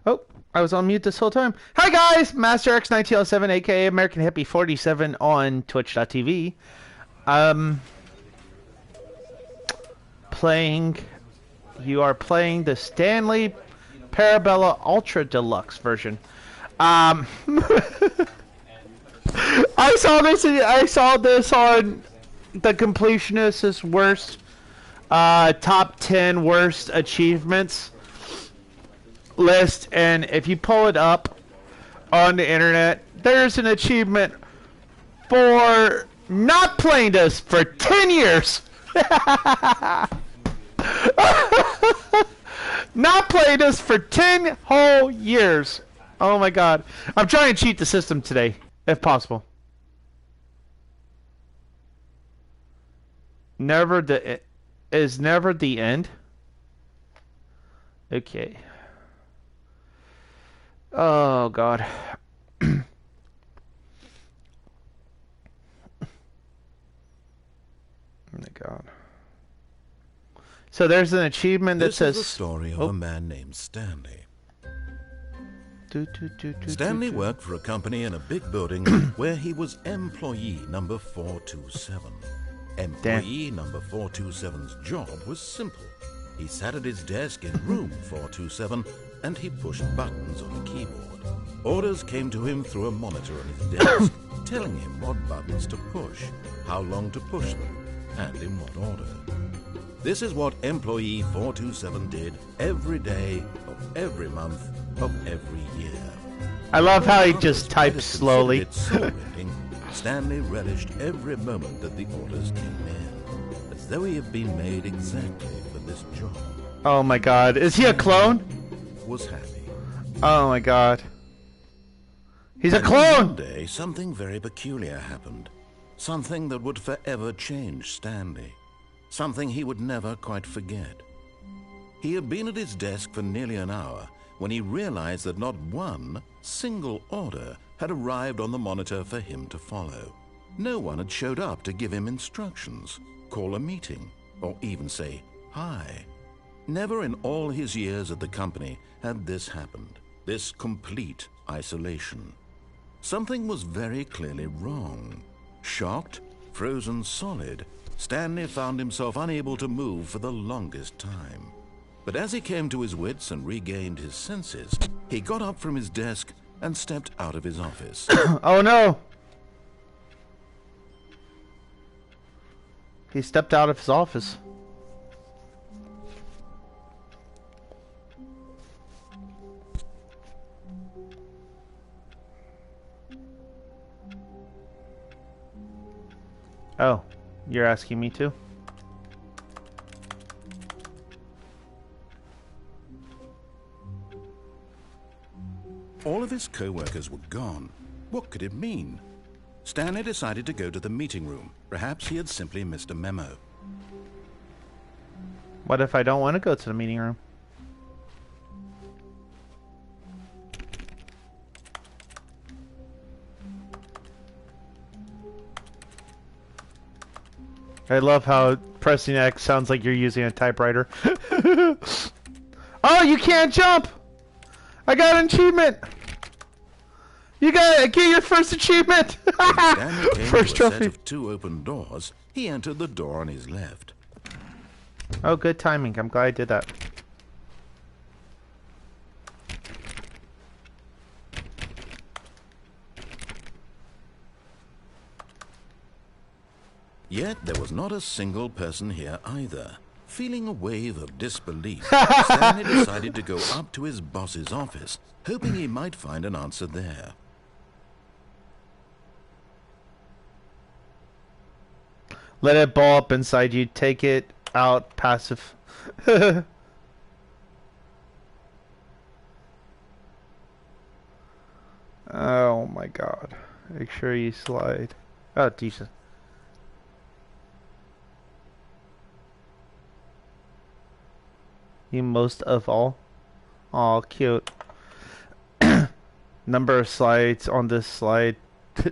Oh, I was on mute this whole time. Hi guys, Master X1907, aka American Hippie 47 on Twitch.tv. Um, playing. You are playing the Stanley Parabella Ultra Deluxe version. I saw this. I saw this on the Completionist's worst top 10 worst achievements list, and if you pull it up on the internet, there's an achievement for not playing this for 10 years. Not playing this for 10 whole years. Oh my god. I'm trying to cheat the system today, if possible. Never the end. Okay. Oh god. Oh my god. So there's an achievement that says... This is the story of a man named Stanley. Stanley worked for a company in a big building where he was employee number 427. Employee number 427's job was simple. He sat at his desk in room 427 and he pushed buttons on a keyboard. Orders came to him through a monitor on his desk, telling him what buttons to push, how long to push them, and in what order. This is what employee 427 did every day of every month of every year. I love how he just types slowly. Stanley relished every moment that the orders came in, as though he had been made exactly for this job. Oh my god, is he a clone? Was happy. Oh my god. He's a clone! One day, something very peculiar happened. Something that would forever change Stanley. Something he would never quite forget. He had been at his desk for nearly an hour when he realized that not one single order had arrived on the monitor for him to follow. No one had showed up to give him instructions, call a meeting, or even say hi. Never in all his years at the company had this happened, this complete isolation. Something was very clearly wrong. Shocked, frozen solid, Stanley found himself unable to move for the longest time. But as he came to his wits and regained his senses, he got up from his desk and stepped out of his office. Oh no! He stepped out of his office. Oh, you're asking me to? All of his co-workers were gone. What could it mean? Stanley decided to go to the meeting room. Perhaps he had simply missed a memo. What if I don't want to go to the meeting room? I love how pressing X sounds like you're using a typewriter. Oh, you can't jump! I got an achievement! You got it! Get your first achievement! First trophy. Set of two open doors, he entered the door on his left. Oh, good timing. I'm glad I did that. Yet there was not a single person here either. Feeling a wave of disbelief, Stanley decided to go up to his boss's office, hoping he might find an answer there. Let it ball up inside you. Take it out. Passive. Oh my god. Make sure you slide. Oh, decent. You most of all. Aw, cute. Number of slides on this slide.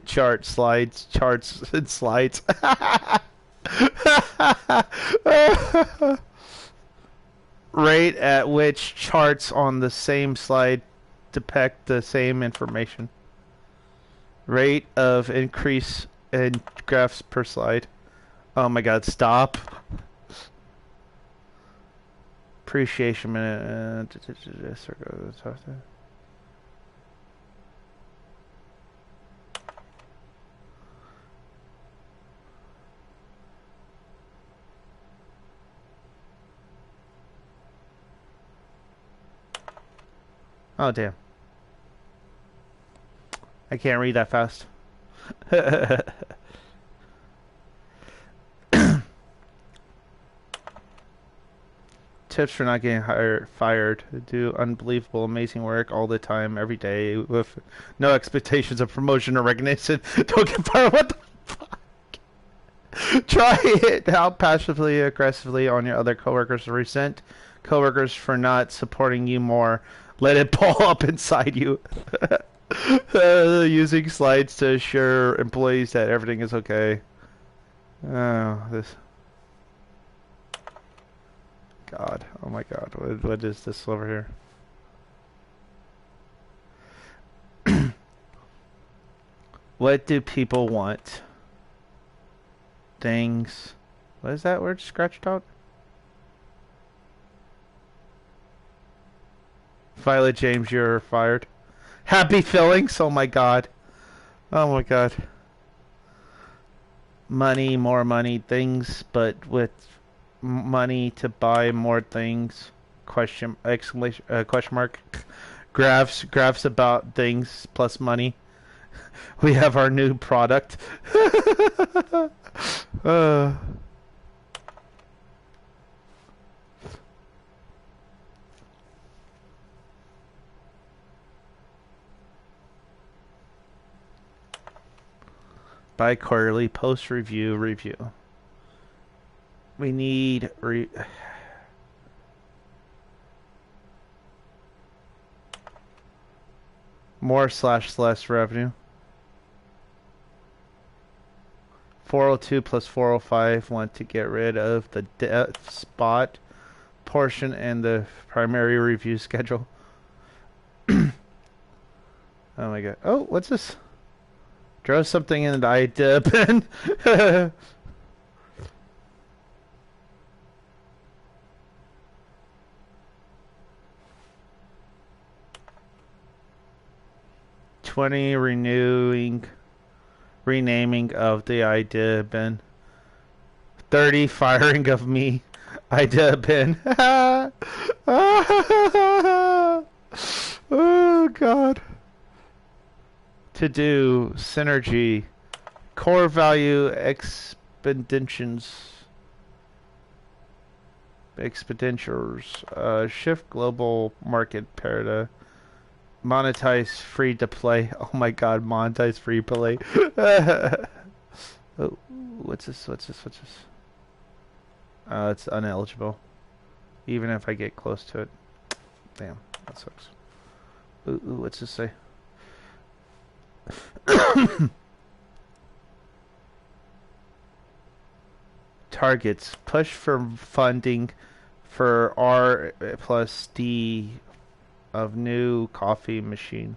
Chart slides. Charts and slides. Rate at which charts on the same slide depict the same information. Rate of increase in graphs per slide. Oh my god, stop. Appreciation minute. Oh, damn. I can't read that fast. Tips for not getting fired. Do unbelievable, amazing work all the time, every day, with no expectations of promotion or recognition. Don't get fired. What the fuck? Try it out passively, aggressively on your other coworkers. Resent coworkers for not supporting you more. Let it ball up inside you. Using slides to assure employees that everything is okay. Oh, this. God. Oh my god. What is this over here? What do people want? Things. What is that word scratched out? Violet James, you're fired. Happy fillings. Oh my god. Oh my god. Money, more money, things, but with money to buy more things. Question exclamation question mark. Graphs about things plus money. We have our new product. Bi-quarterly post review. We need more/less revenue. 402 plus 405 want to get rid of the depth spot portion and the primary review schedule. Oh my god. Oh, what's this? Draw something in the idea pen. 20 renaming of the idea bin. 30 firing of me. Idea bin. Oh god. To do synergy. Core value expenditures. Shift global market parity. Monetize free to play. Oh my god, monetize free play. Oh, what's this? It's uneligible. Even if I get close to it. Damn, that sucks. Ooh, what's this say? Targets. Push for funding for R plus D of new coffee machine.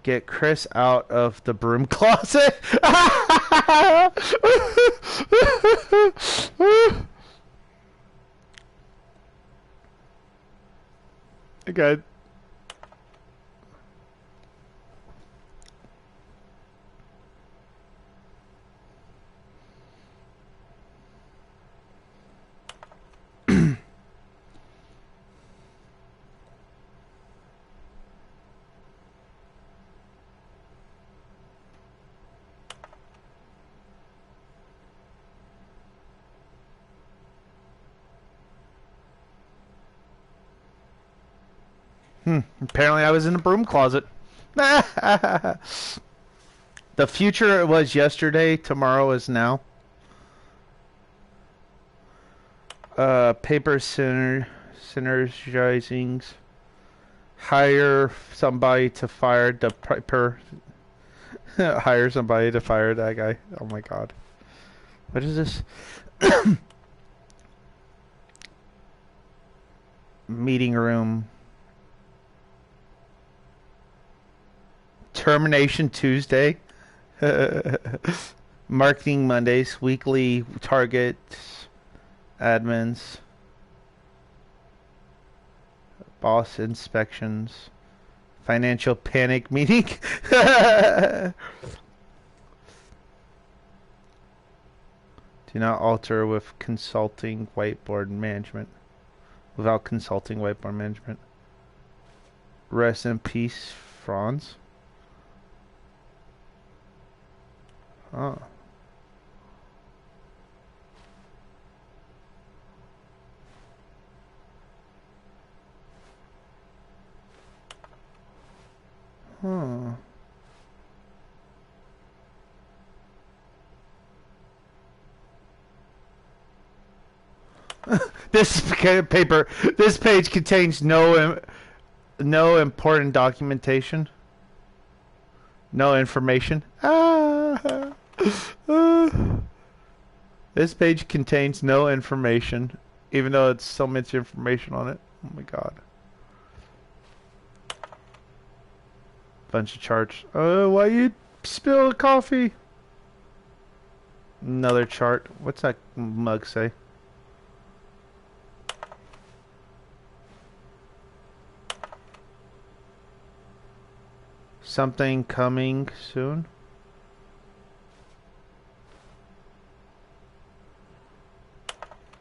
Get Chris out of the broom closet. Okay. Apparently I was in the broom closet. The future was yesterday, tomorrow is now. Paper synergizings. Hire somebody to fire the piper. Hire somebody to fire that guy. Oh my god. What is this? Meeting room. Termination Tuesday. Marketing Mondays. Weekly targets. Admins. Boss inspections. Financial panic meeting. Do not alter with consulting whiteboard management. Without consulting whiteboard management. Rest in peace, Franz. Oh. Huh. This page contains no important documentation. No information. This page contains no information, even though it's so much information on it. Oh my god. Bunch of charts. Oh, why you spill coffee? Another chart. What's that mug say? Something coming soon.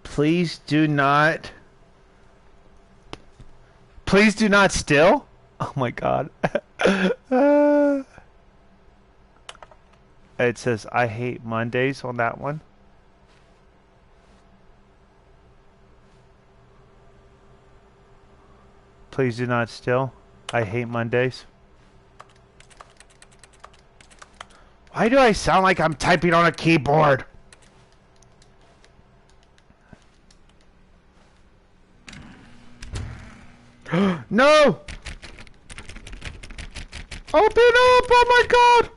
Please do not steal. Oh my god. It says I hate Mondays on that one. Please do not steal. I hate Mondays. Why do I sound like I'm typing on a keyboard? No! Open up! Oh my god!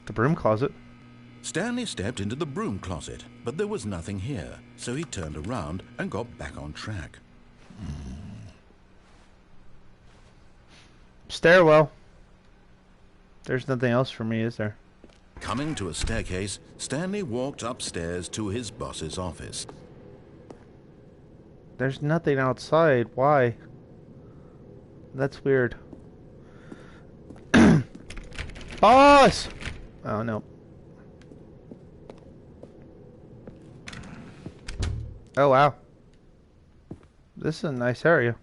The broom closet. Stanley stepped into the broom closet, but there was nothing here, so he turned around and got back on track. Stairwell. There's nothing else for me, is there? Coming to a staircase, Stanley walked upstairs to his boss's office. There's nothing outside. Why? That's weird. Boss! Oh, no. Oh, wow. This is a nice area.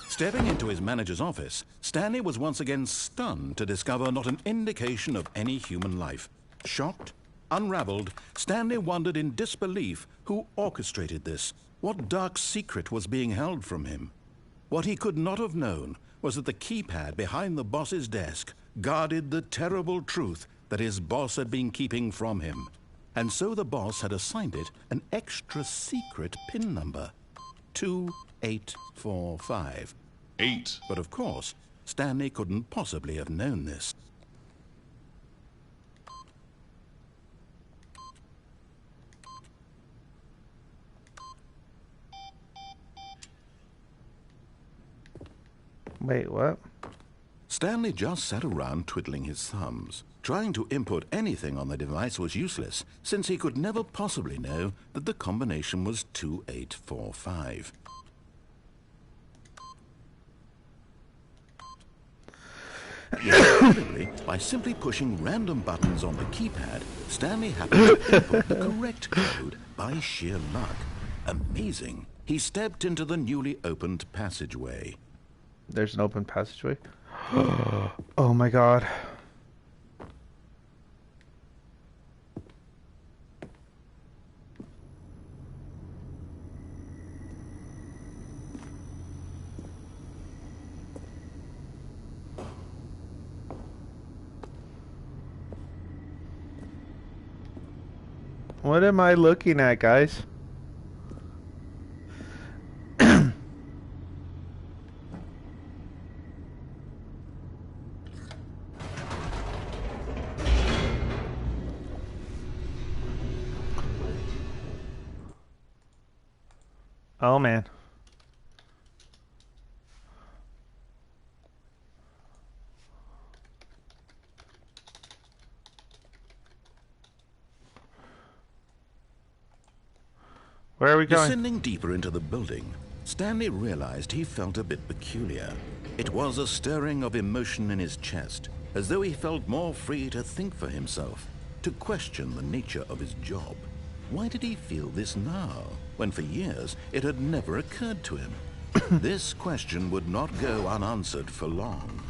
Stepping into his manager's office, Stanley was once again stunned to discover not an indication of any human life. Shocked, unraveled, Stanley wondered in disbelief who orchestrated this. What dark secret was being held from him? What he could not have known was that the keypad behind the boss's desk guarded the terrible truth that his boss had been keeping from him. And so the boss had assigned it an extra secret PIN number. 2845. 8. But of course, Stanley couldn't possibly have known this. Wait, what? Stanley just sat around twiddling his thumbs. Trying to input anything on the device was useless, since he could never possibly know that the combination was 2845. Incredibly, by simply pushing random buttons on the keypad, Stanley happened to input the correct code by sheer luck. Amazing. He stepped into the newly opened passageway. There's an open passageway. Oh my god. What am I looking at, guys? Oh man. Where are we going? Descending deeper into the building, Stanley realized he felt a bit peculiar. It was a stirring of emotion in his chest, as though he felt more free to think for himself, to question the nature of his job. Why did he feel this now, when for years it had never occurred to him? This question would not go unanswered for long.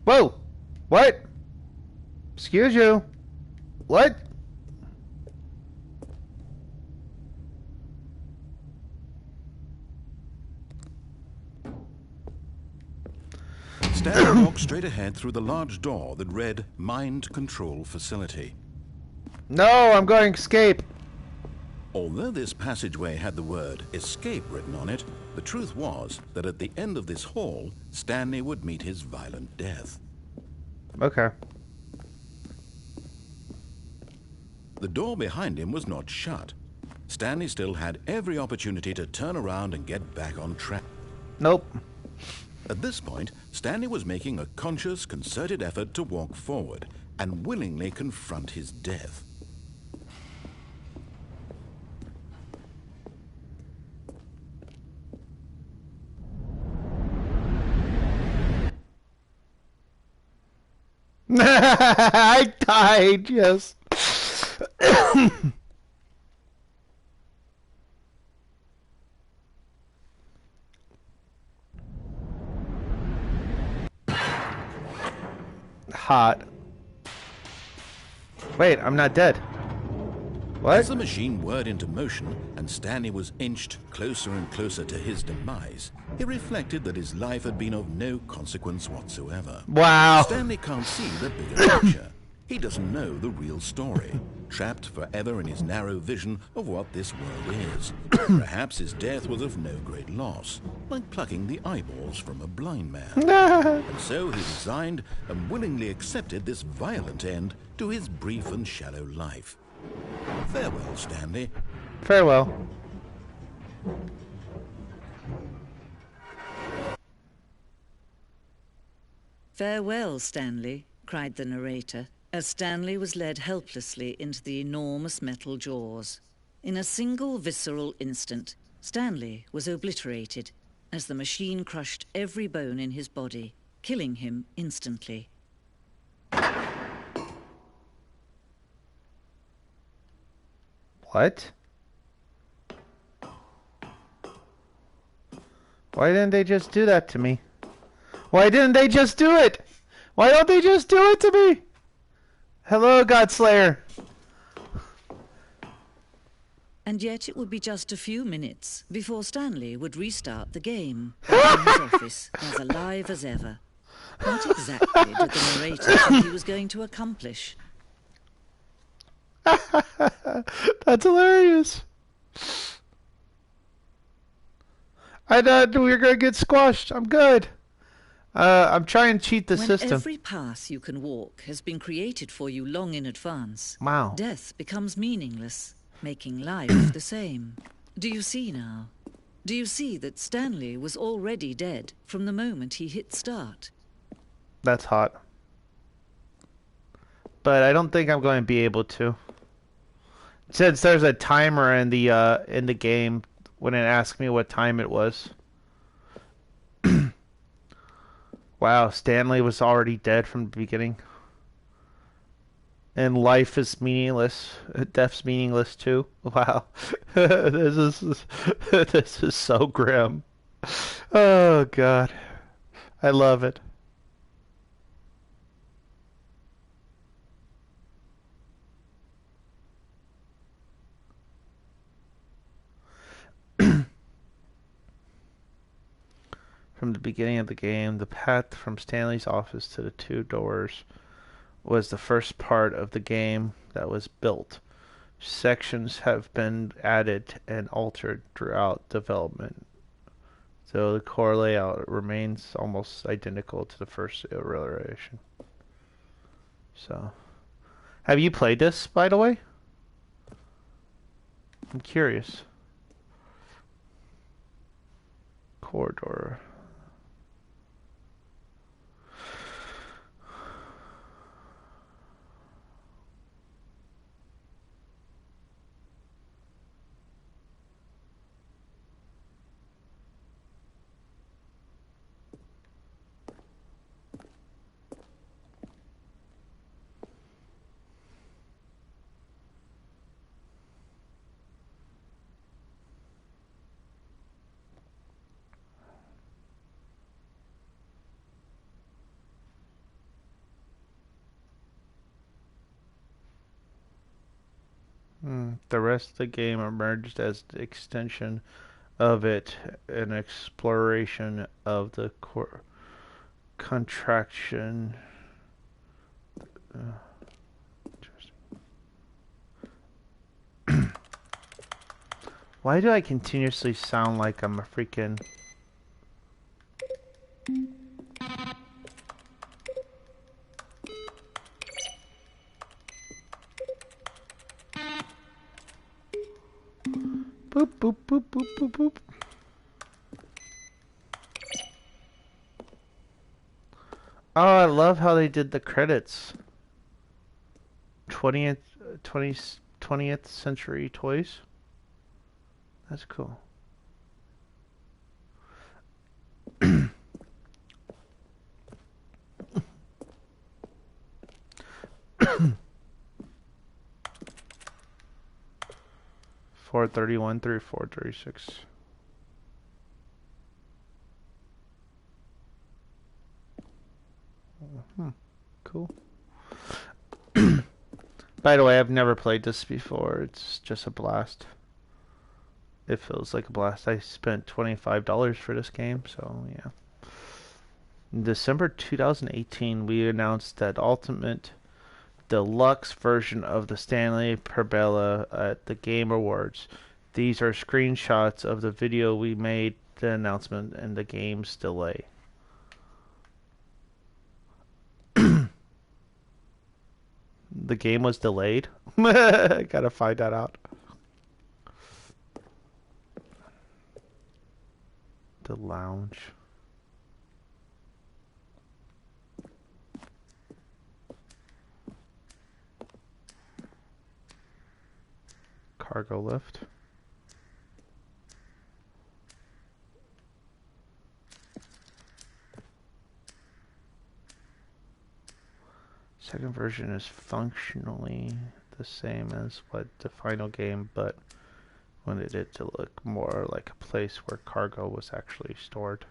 Whoa! What? Excuse you. What? Stanley walked straight ahead through the large door that read Mind Control Facility. No, I'm going escape. Although this passageway had the word escape written on it, the truth was that at the end of this hall, Stanley would meet his violent death. Okay. The door behind him was not shut. Stanley still had every opportunity to turn around and get back on track. Nope. At this point, Stanley was making a conscious, concerted effort to walk forward and willingly confront his death. I died, yes. Hot. Wait, I'm not dead. What? As the machine whirred into motion and Stanley was inched closer and closer to his demise, he reflected that his life had been of no consequence whatsoever. Wow. Stanley can't see the bigger picture. He doesn't know the real story, trapped forever in his narrow vision of what this world is. Perhaps his death was of no great loss, like plucking the eyeballs from a blind man. And so he resigned and willingly accepted this violent end to his brief and shallow life. Farewell, Stanley. Farewell. Farewell, Stanley, cried the narrator, as Stanley was led helplessly into the enormous metal jaws. In a single visceral instant, Stanley was obliterated as the machine crushed every bone in his body, killing him instantly. What? Why didn't they just do that to me? Why didn't they just do it? Why don't they just do it to me? Hello, Godslayer. And yet it would be just a few minutes before Stanley would restart the game, back in his office, as alive as ever. What exactly did the narrator think he was going to accomplish? That's hilarious. I thought we were going to get squashed. I'm good. I'm trying to cheat the system. When every path you can walk has been created for you long in advance, Wow. death becomes meaningless, making life the same. Do you see now? Do you see that Stanley was already dead from the moment he hit start? That's hot. But I don't think I'm going to be able to. Since there's a timer in the game when it asks me what time it was. Wow, Stanley was already dead from the beginning. And life is meaningless. Death's meaningless too. Wow. This is so grim. Oh god. I love it. From the beginning of the game, the path from Stanley's office to the two doors was the first part of the game that was built. Sections have been added and altered throughout development, so the core layout remains almost identical to the first iteration. So, have you played this, by the way? I'm curious. corridor. The rest of the game emerged as the extension of it, an exploration of the contraction. Why do I continuously sound like I'm a freaking... Boop, boop, boop, boop, boop, boop. Oh, I love how they did the credits. 20th century toys. That's cool. $431 through $436. Cool. By the way, I've never played this before. It's just a blast. It feels like a blast. I spent $25 for this game, so yeah. In December 2018, we announced that Ultimate Deluxe version of the Stanley Parabella at the Game Awards. These are screenshots of the video we made the announcement and the game's delay. The game was delayed? I gotta find that out. The lounge. Cargo lift. Second version is functionally the same as what the final game, but wanted it to look more like a place where cargo was actually stored.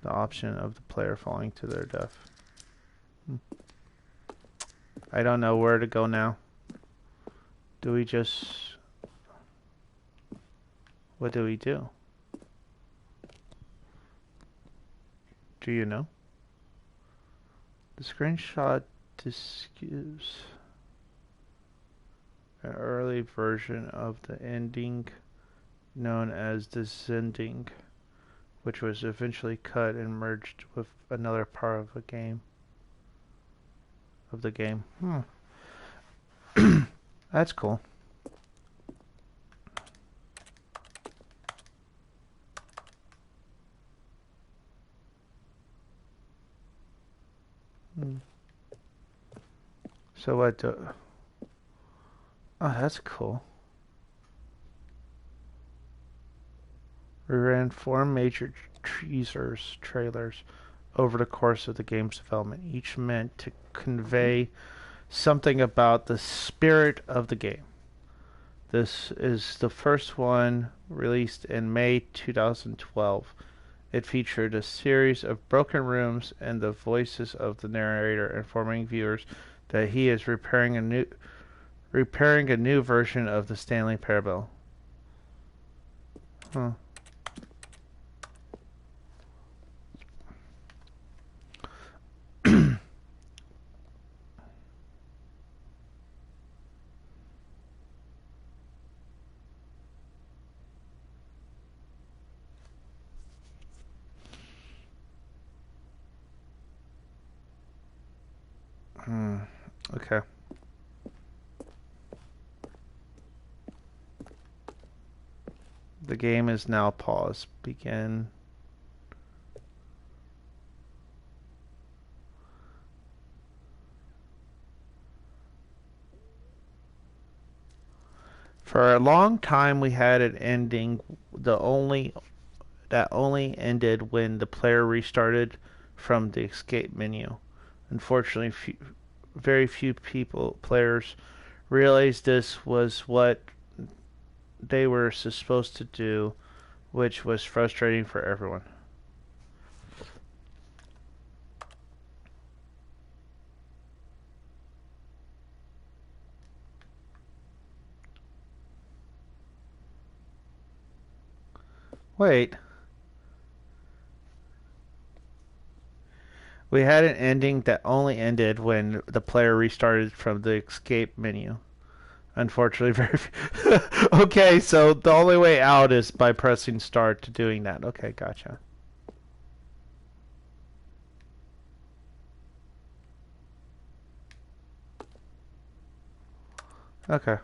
The option of the player falling to their death. I don't know where to go now. Do we just... What do we do? Do you know? The screenshot describes an early version of the ending known as the Zending, which was eventually cut and merged with another part of the game. That's cool. So what do... Oh, that's cool. We ran 4 major trailers over the course of the game's development, each meant to convey something about the spirit of the game. This is the first one released in May 2012. It featured a series of broken rooms and the voices of the narrator informing viewers that he is repairing a new version of the Stanley Parable. Huh. Okay. The game is now paused. Begin. For a long time, we had an ending that only ended when the player restarted from the escape menu. Unfortunately, very few players realized this was what they were supposed to do, which was frustrating for everyone. Wait. We had an ending that only ended when the player restarted from the escape menu. Unfortunately, very few. Okay, so the only way out is by pressing start to doing that. Okay, gotcha. Okay.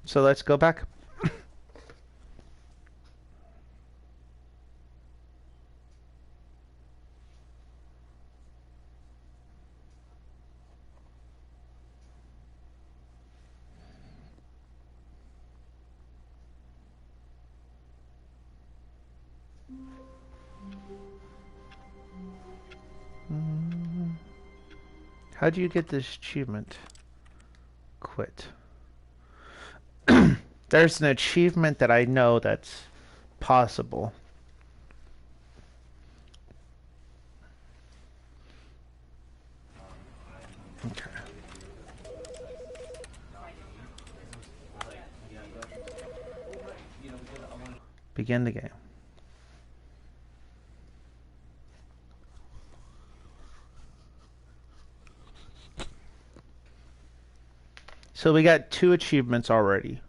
So let's go back. How do you get this achievement? Quit. There's an achievement that I know that's possible. Okay. Begin the game. So we got 2 achievements already.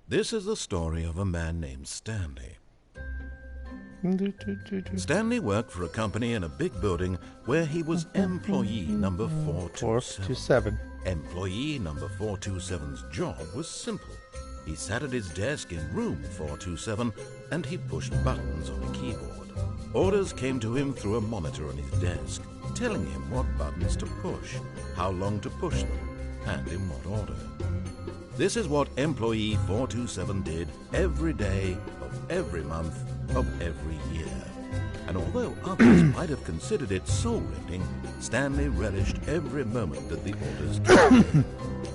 This is the story of a man named Stanley. Stanley worked for a company in a big building where he was employee number 427. Employee number 427's job was simple. He sat at his desk in room 427 and he pushed buttons on a keyboard. Orders came to him through a monitor on his desk, telling him what buttons to push, how long to push them, and in what order. This is what employee 427 did every day of every month of every year. And although others might have considered it soul-rending, Stanley relished every moment that the orders gave him,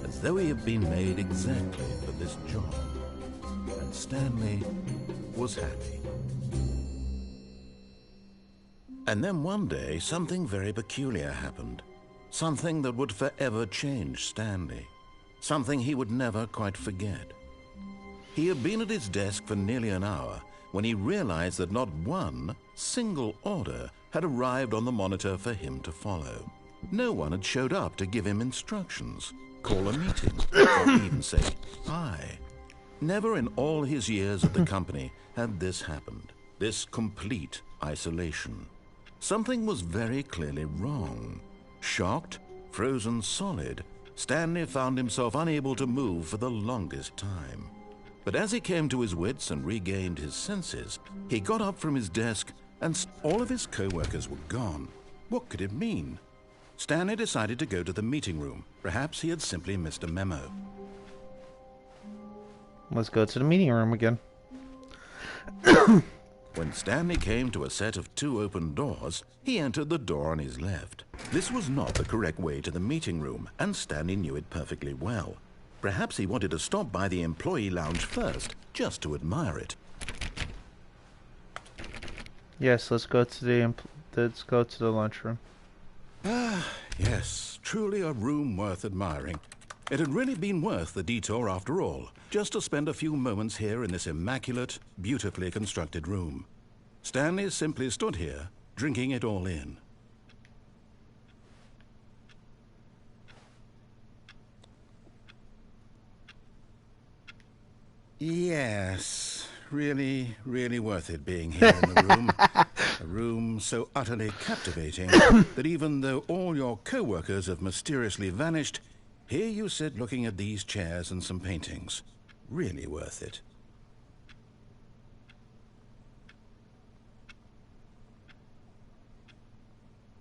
as though he had been made exactly for this job. And Stanley was happy. And then one day, something very peculiar happened. Something that would forever change Stanley. Something he would never quite forget. He had been at his desk for nearly an hour when he realized that not one single order had arrived on the monitor for him to follow. No one had showed up to give him instructions, call a meeting, or even say hi. Never in all his years at the company had this happened, this complete isolation. Something was very clearly wrong. Shocked, frozen solid, Stanley found himself unable to move for the longest time. But as he came to his wits and regained his senses, he got up from his desk and all of his co-workers were gone. What could it mean? Stanley decided to go to the meeting room. Perhaps he had simply missed a memo. Let's go to the meeting room again. When Stanley came to a set of 2 open doors, he entered the door on his left. This was not the correct way to the meeting room, and Stanley knew it perfectly well. Perhaps he wanted to stop by the employee lounge first, just to admire it. Yes, let's go to the lunchroom. Ah, yes, truly a room worth admiring. It had really been worth the detour after all, just to spend a few moments here in this immaculate, beautifully constructed room. Stanley simply stood here, drinking it all in. Yes, really, really worth it being here in the room. A room so utterly captivating that even though all your co-workers have mysteriously vanished, here you sit looking at these chairs and some paintings. Really worth it.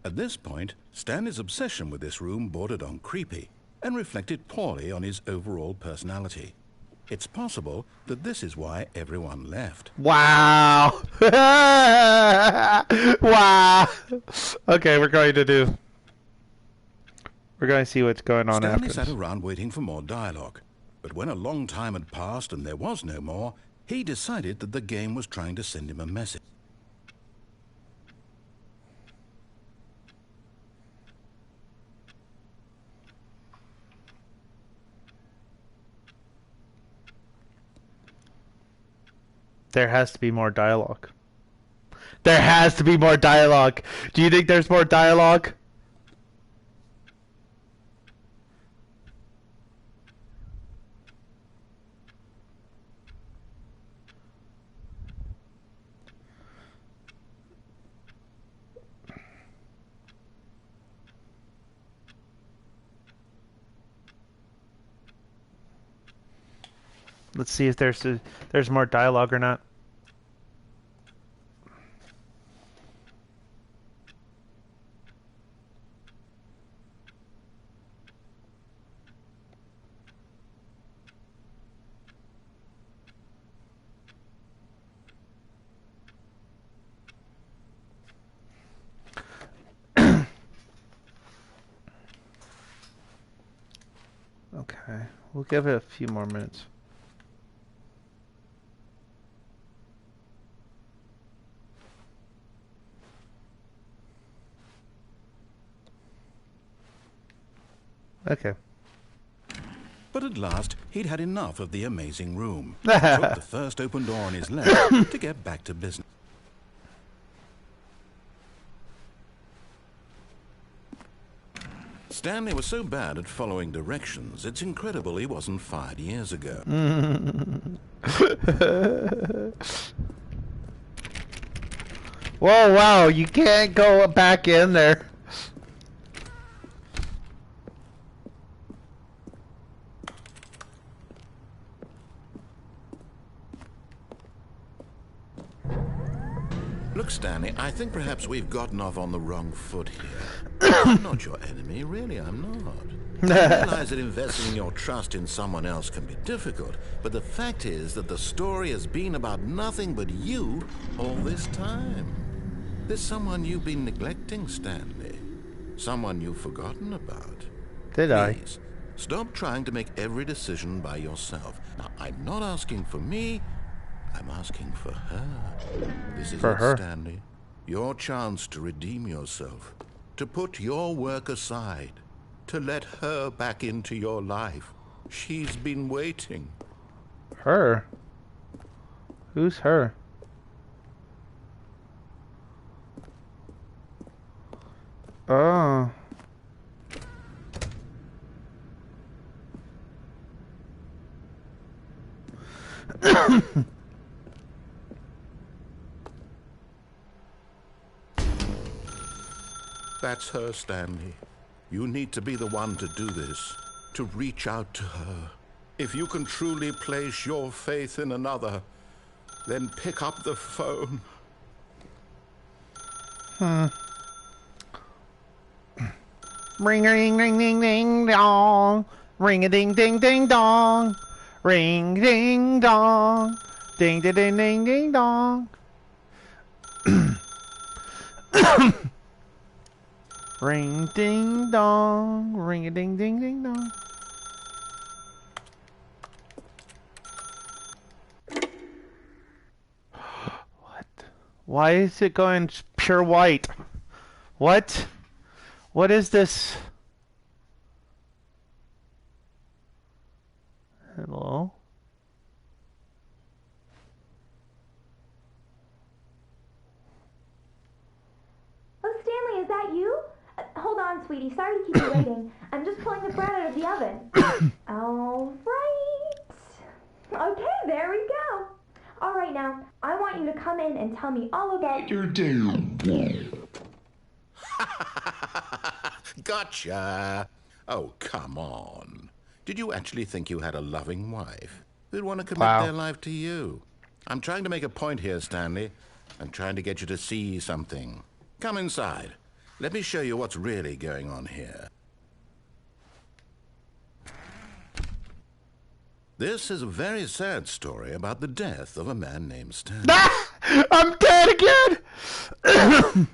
At this point, Stanley's obsession with this room bordered on creepy and reflected poorly on his overall personality. It's possible that this is why everyone left. Wow. Wow. Okay, we're going to see what's going on Stanley after sat this. around waiting for more dialogue, but when a long time had passed and there was no more, he decided that the game was trying to send him a message. There has to be more dialogue. There has to be more dialogue. Do you think there's more dialogue? Let's see if there's more dialogue or not. Okay, we'll give it a few more minutes. Okay. But at last, he'd had enough of the amazing room. He took the first open door on his left to get back to business. Stanley was so bad at following directions, it's incredible he wasn't fired years ago. Whoa, wow, you can't go back in there. Look, Stanley, I think perhaps we've gotten off on the wrong foot here. I'm not your enemy, really, I'm not. I realize that investing your trust in someone else can be difficult, but the fact is that the story has been about nothing but you all this time. There's someone you've been neglecting, Stanley. Someone you've forgotten about. Did I? Please, stop trying to make every decision by yourself. Now, I'm not asking for me, I'm asking for her. This is For it, her. Stanley. Your chance to redeem yourself. To put your work aside. To let her back into your life. She's been waiting. Her? Who's her? Oh. That's her, Stanley. You need to be the one to do this. To reach out to her. If you can truly place your faith in another, then pick up the phone. Ring a ding ding ding ding dong. Ring a ding ding ding dong. Ring ding dong. Ding ding ding ding ding dong. Ring ding dong. Ring a ding ding ding dong. What? Why is it going pure white? What? What is this? Hello? Oh, Stanley, is that you? Hold on, sweetie. Sorry to keep you waiting. I'm just pulling the bread out of the oven. All right. Okay, there we Now, I want you to come in and tell me all about your day. Gotcha! Oh, come on. Did you actually think you had a loving wife who'd want to commit their life to you? I'm trying to make a point here, Stanley. I'm trying to get you to see something. Come inside. Let me show you what's really going on here. This is a very sad story about the death of a man named Stanley. Ah! I'm dead again!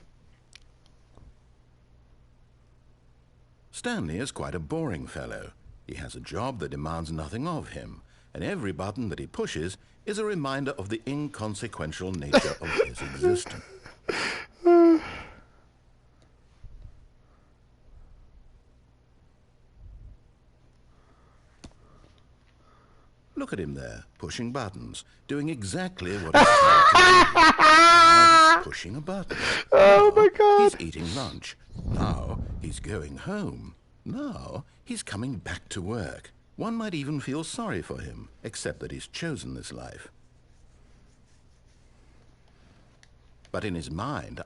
Stanley is quite a boring fellow. He has a job that demands nothing of him, and every button that he pushes is a reminder of the inconsequential nature of his existence. Look at him there, pushing buttons, doing exactly what he's trying to do. Now he's pushing a button. Oh my God. He's eating lunch. Now he's going home. Now he's coming back to work. One might even feel sorry for him, except that he's chosen this life. But in his mind,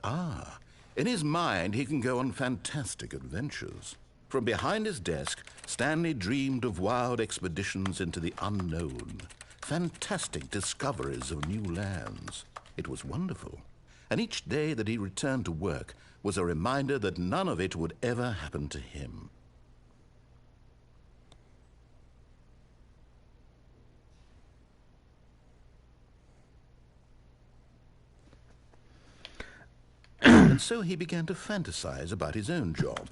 he can go on fantastic adventures. From behind his desk, Stanley dreamed of wild expeditions into the unknown, fantastic discoveries of new lands. It was wonderful. And each day that he returned to work was a reminder that none of it would ever happen to him. And so he began to fantasize about his own job.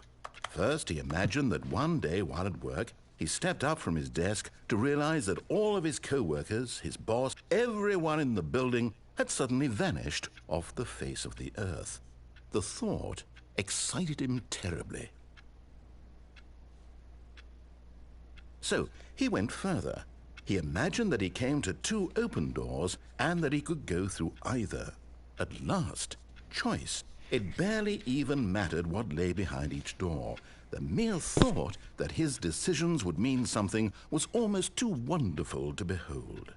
First, he imagined that one day while at work, he stepped up from his desk to realize that all of his co-workers, his boss, everyone in the building had suddenly vanished off the face of the earth. The thought excited him terribly. So he went further. He imagined that he came to 2 open doors and that he could go through either. At last, choice. It barely even mattered what lay behind each door. The mere thought that his decisions would mean something was almost too wonderful to behold.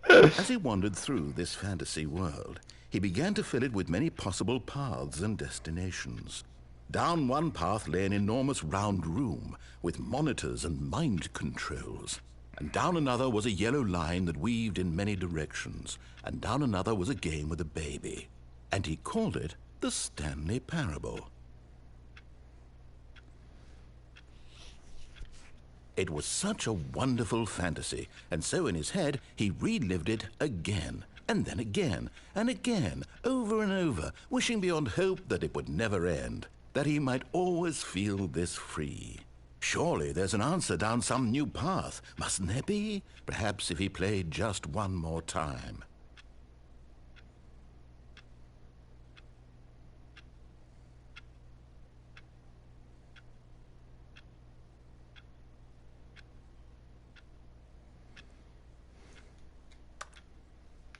As he wandered through this fantasy world, he began to fill it with many possible paths and destinations. Down one path lay an enormous round room with monitors and mind controls. And down another was a yellow line that weaved in many directions. And down another was a game with a baby. And he called it the Stanley Parable. It was such a wonderful fantasy, and so in his head he relived it again, and then again, and again, over and over, wishing beyond hope that it would never end, that he might always feel this free. Surely there's an answer down some new path, mustn't there be? Perhaps if he played just one more time.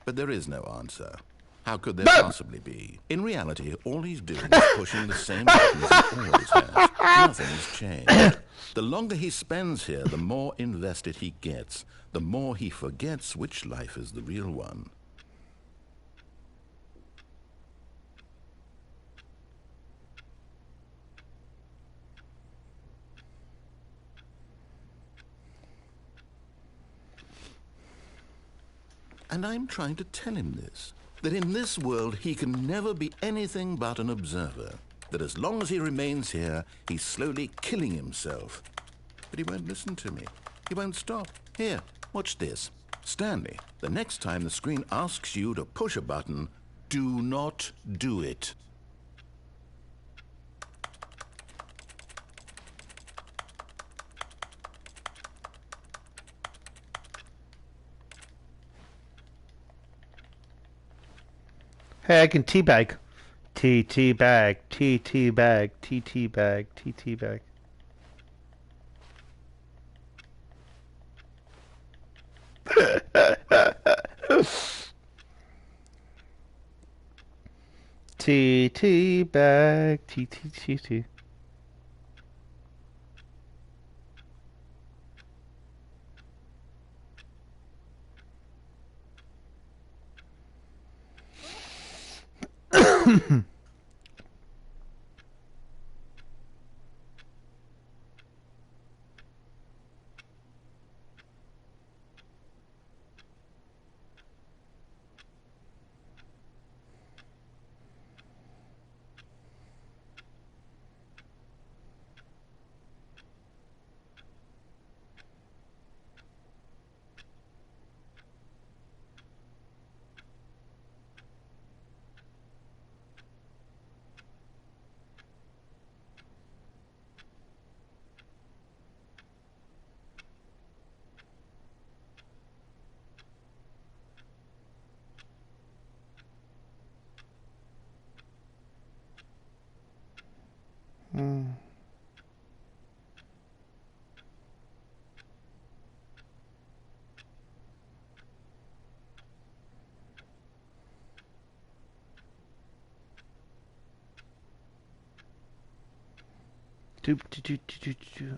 But there is no answer. How could there possibly be? In reality, all he's doing is pushing the same buttons he always has. Nothing's changed. The longer he spends here, the more invested he gets, the more he forgets which life is the real one. And I'm trying to tell him this, that in this world he can never be anything but an observer, that as long as he remains here, he's slowly killing himself. But he won't listen to me. He won't stop. Here, watch this. Stanley, the next time the screen asks you to push a button, do not do it. Hey, I can teabag. Teabag, teabag, teabag, teabag. Teabag, T.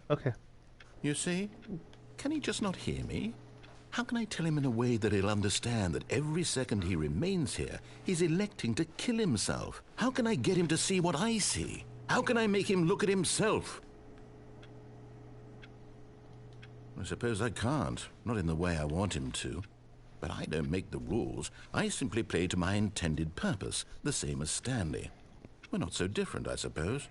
Okay. You see? Can he just not hear me? How can I tell him in a way that he'll understand that every second he remains here, he's electing to kill himself? How can I get him to see what I see? How can I make him look at himself? I suppose I can't, not in the way I want him to. But I don't make the rules. I simply play to my intended purpose, the same as Stanley. We're not so different, I suppose.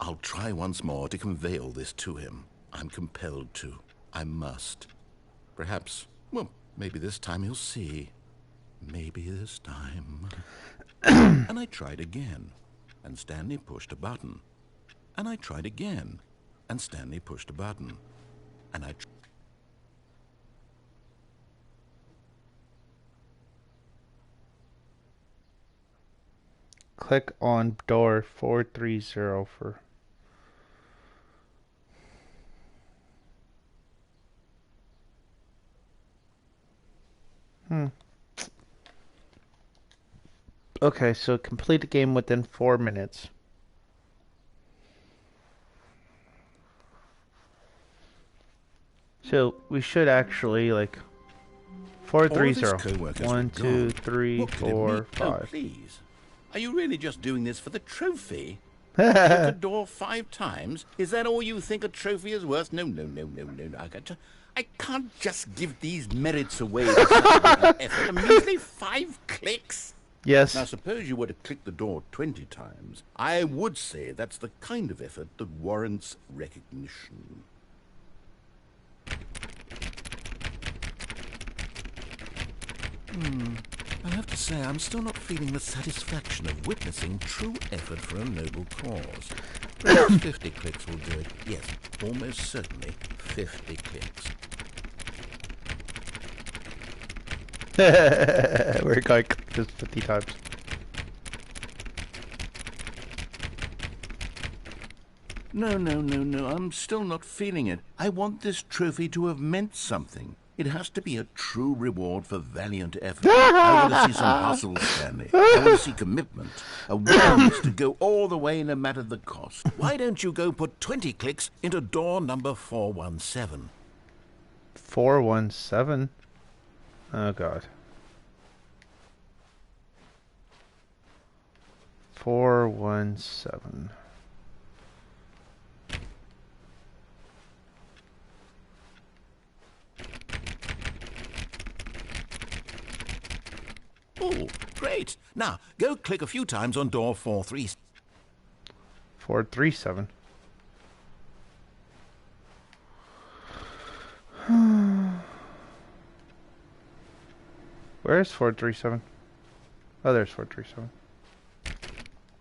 I'll try once more to convey all this to him. I'm compelled to. I must. Perhaps, well, maybe this time he'll see. Maybe this time. And I tried again, and Stanley pushed a button. And I tried again, and Stanley pushed a button. And I Click on door 430 for... Okay, so complete the game within 4 minutes. So we should actually like 430. 1, 2, 3, 4, 5. Oh, please. Are you really just doing this for the trophy? Look at door 5 times? Is that all you think a trophy is worth? No. I can't just give these merits away for such an effort. A measly 5 clicks? Yes. Now, suppose you were to click the door 20 times. I would say that's the kind of effort that warrants recognition. I have to say, I'm still not feeling the satisfaction of witnessing true effort for a noble cause. Perhaps 50 clicks will do it. Yes, almost certainly 50 clicks. We're going to click this 50 times. No, I'm still not feeling it. I want this trophy to have meant something. It has to be a true reward for valiant effort. I want to see some hustle, Stanley. I want to see commitment. A willingness to go all the way no matter the cost. Why don't you go put 20 clicks into door number 417? 417? Oh, God. 417. Oh, great. Now, go click a few times on door 437. 437. Where's 437? Oh, there's 437.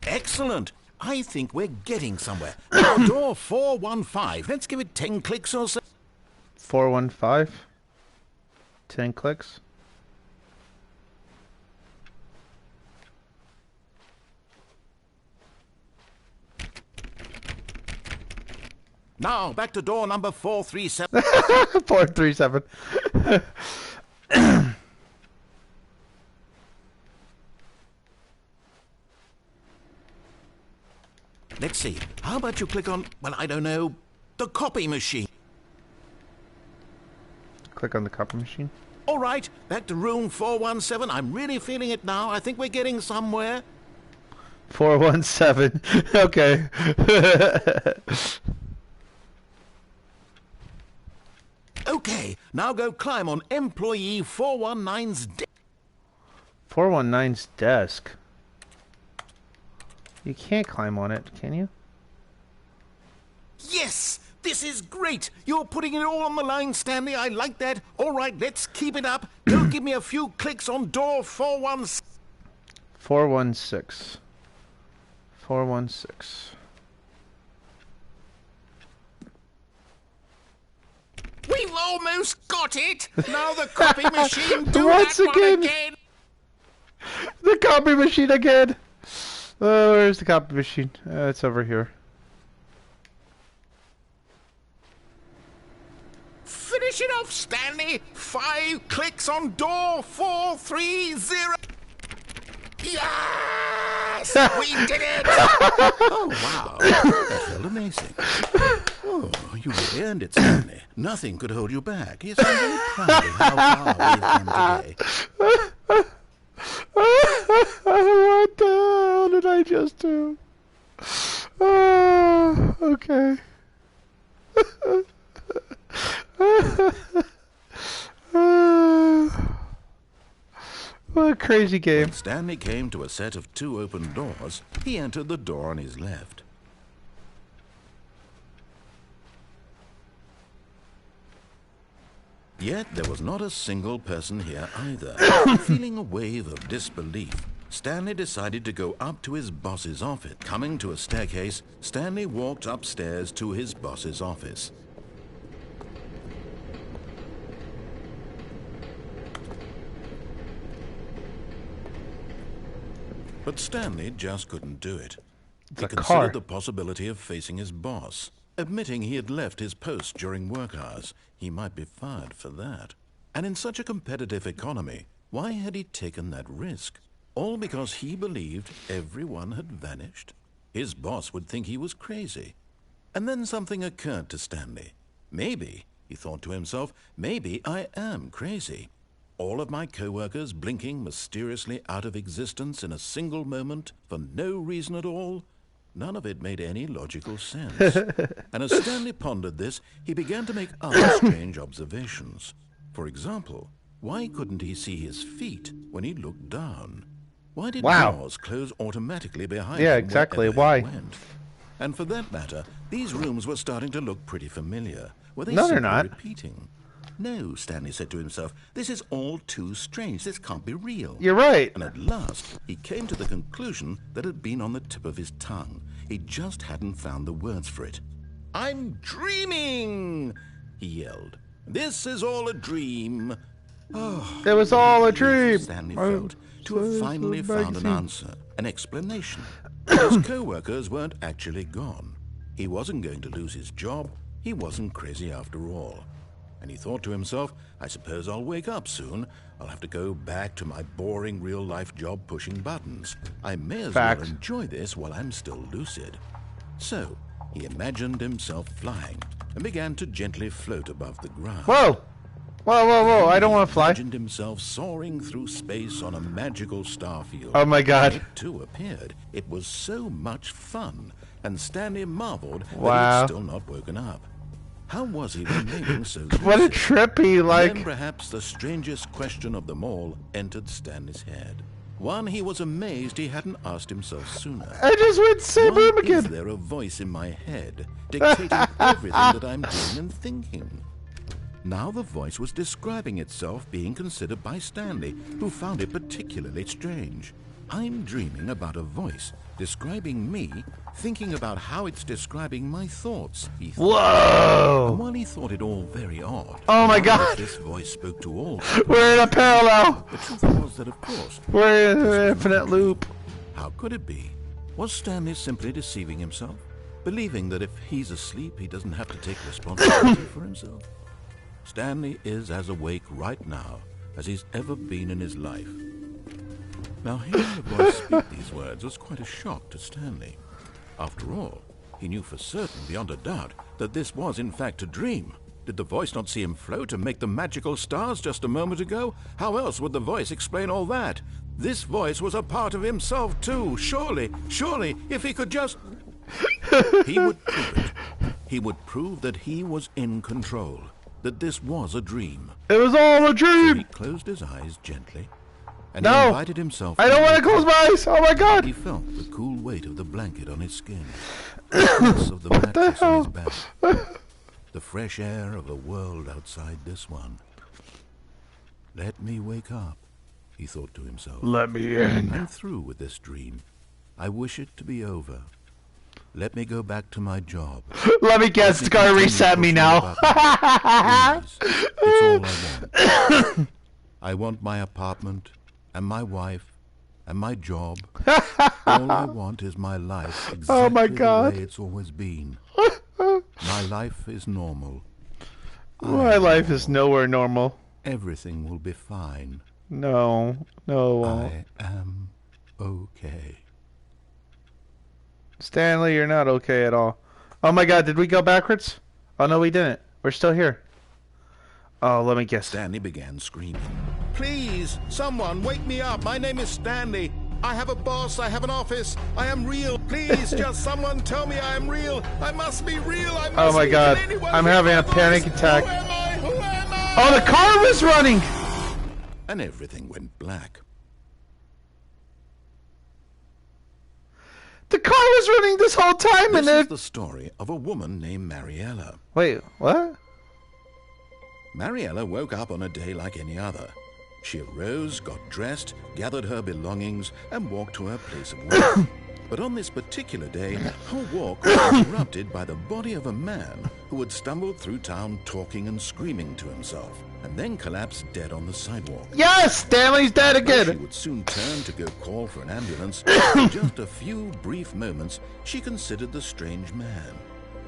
Excellent. I think we're getting somewhere. Now, door 415. Let's give it 10 clicks or so. 415? 10 clicks? Now, back to door number 437. 437. Let's see. How about you click on, well, I don't know, the copy machine? Click on the copy machine. All right, back to room 417. I'm really feeling it now. I think we're getting somewhere. 417. Okay. Okay, now go climb on employee 419's deck. 419's desk. You can't climb on it, can you? Yes! This is great! You're putting it all on the line, Stanley. I like that. All right, let's keep it up. Go give me a few clicks on door 416. 416. 416. We've almost got it! Now the copy machine, do Once that again. one again! The copy machine again! Oh, where's the copy machine? It's over here. Finish it off, Stanley! 5 clicks on door 430. Yes! We did it! Oh, wow. That felt amazing. Oh, you really earned it, Stanley. Nothing could hold you back. Yes, I'm very proud of how far we've come today. What the hell did I just do? Okay. What a crazy game. When Stanley came to a set of 2 open doors, he entered the door on his left. Yet there was not a single person here either. Feeling a wave of disbelief, Stanley decided to go up to his boss's office. Coming to a staircase, Stanley walked upstairs to his boss's office. But Stanley just couldn't do it. It's He a considered car. the possibility of facing his boss. Admitting he had left his post during work hours, he might be fired for that. And in such a competitive economy, why had he taken that risk? All because he believed everyone had vanished? His boss would think he was crazy. And then something occurred to Stanley. Maybe, he thought to himself, maybe I am crazy. All of my co-workers blinking mysteriously out of existence in a single moment for no reason at all? None of it made any logical sense. And as Stanley pondered this, he began to make other strange observations. For example, why couldn't he see his feet when he looked down? Why did doors close automatically behind him? Yeah, exactly. wherever Why? he went? And for that matter, these rooms were starting to look pretty familiar. Were they No, they're simply not. repeating? No, Stanley said to himself, this is all too strange. This can't be real. You're right. And at last, he came to the conclusion that had been on the tip of his tongue. He just hadn't found the words for it. I'm dreaming, he yelled. This is all a dream. Oh, It was all a dream. Stanley felt to have finally found an answer, an explanation. His co-workers weren't actually gone. He wasn't going to lose his job. He wasn't crazy after all. And he thought to himself, I suppose I'll wake up soon. I'll have to go back to my boring real-life job pushing buttons. I may as well enjoy this while I'm still lucid. So, he imagined himself flying and began to gently float above the ground. Whoa! Whoa, whoa, whoa, I don't want to fly. Imagined himself soaring through space on a magical star field. Oh my god. It too appeared. It was so much fun, and Stanley marveled that he Wow. had still not woken up. How was he remaining so lucid? What a trippy, like... Then perhaps the strangest question of them all entered Stanley's head. One he was amazed he hadn't asked himself sooner. I just went same Why room is again. there a voice in my head dictating everything that I'm doing and thinking? Now the voice was describing itself being considered by Stanley, who found it particularly strange. I'm dreaming about a voice describing me, thinking about how it's describing my thoughts, he thought. Whoa! And while he thought it all very odd, Oh my how god! this voice spoke to all. We're in a parallel! The truth was that, of course, We're in an infinite loop. how could it be? Was Stanley simply deceiving himself? Believing that if he's asleep, he doesn't have to take responsibility for himself? Stanley is as awake right now as he's ever been in his life. Now, hearing the voice speak these words was quite a shock to Stanley. After all, he knew for certain, beyond a doubt, that this was in fact a dream. Did the voice not see him float and make the magical stars just a moment ago? How else would the voice explain all that? This voice was a part of himself too. Surely, if he could just... He would prove it. He would prove that he was in control, that this was a dream. It was all a dream! So he closed his eyes gently, and he invited himself... I don't want to close my eyes! Oh my god! He felt the cool weight of the blanket on his skin, the pulse of the mattress on his back, the fresh air of a world outside this one. Let me wake up, he thought to himself. Let me in. I'm through with this dream. I wish it to be over. Let me go back to my job. Let me guess, it's gonna reset me now. Please, it's all I want. I want my apartment, and my wife, and my job. All I want is my life exactly the way it's always been. My life is normal. My life is nowhere normal. Everything will be fine. No. I am okay. Stanley, you're not okay at all. Oh my god, did we go backwards? Oh no, we didn't. We're still here. Oh, let me guess. Stanley began screaming. Please, someone, wake me up. My name is Stanley. I have a boss. I have an office. I am real. Please, just someone tell me I am real. I must be real. I must Oh my god, I'm having a panic attack. Who am I? Oh, the car was running! And everything went black. The car was running this whole time, This and is it... the story of a woman named Mariella. Wait, what? Mariella woke up on a day like any other. She arose, got dressed, gathered her belongings, and walked to her place of work. But on this particular day, her walk was interrupted by the body of a man who had stumbled through town talking and screaming to himself, and then collapsed dead on the sidewalk. Yes! Stanley's dead Though she again! would soon turn to go call for an ambulance, in just a few brief moments, she considered the strange man.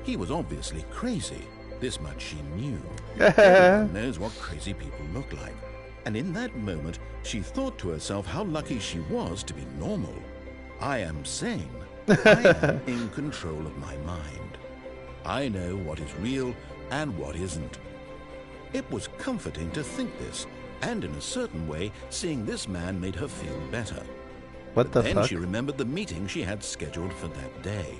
He was obviously crazy. This much she knew. Everyone knows what crazy people look like. And in that moment, she thought to herself how lucky she was to be normal. I am sane. I am in control of my mind. I know what is real and what isn't. It was comforting to think this, and in a certain way, seeing this man made her feel better. What the Then fuck? she remembered the meeting she had scheduled for that day.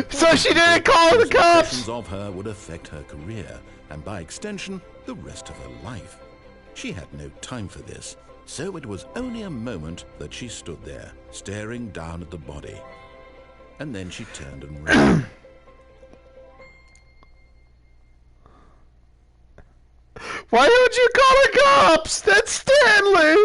So she didn't call the cops! Impressions of her would affect her career, and by extension, the rest of her life. She had no time for this, so it was only a moment that she stood there, staring down at the body. And then she turned and ran. Why don't you call the cops? That's Stanley!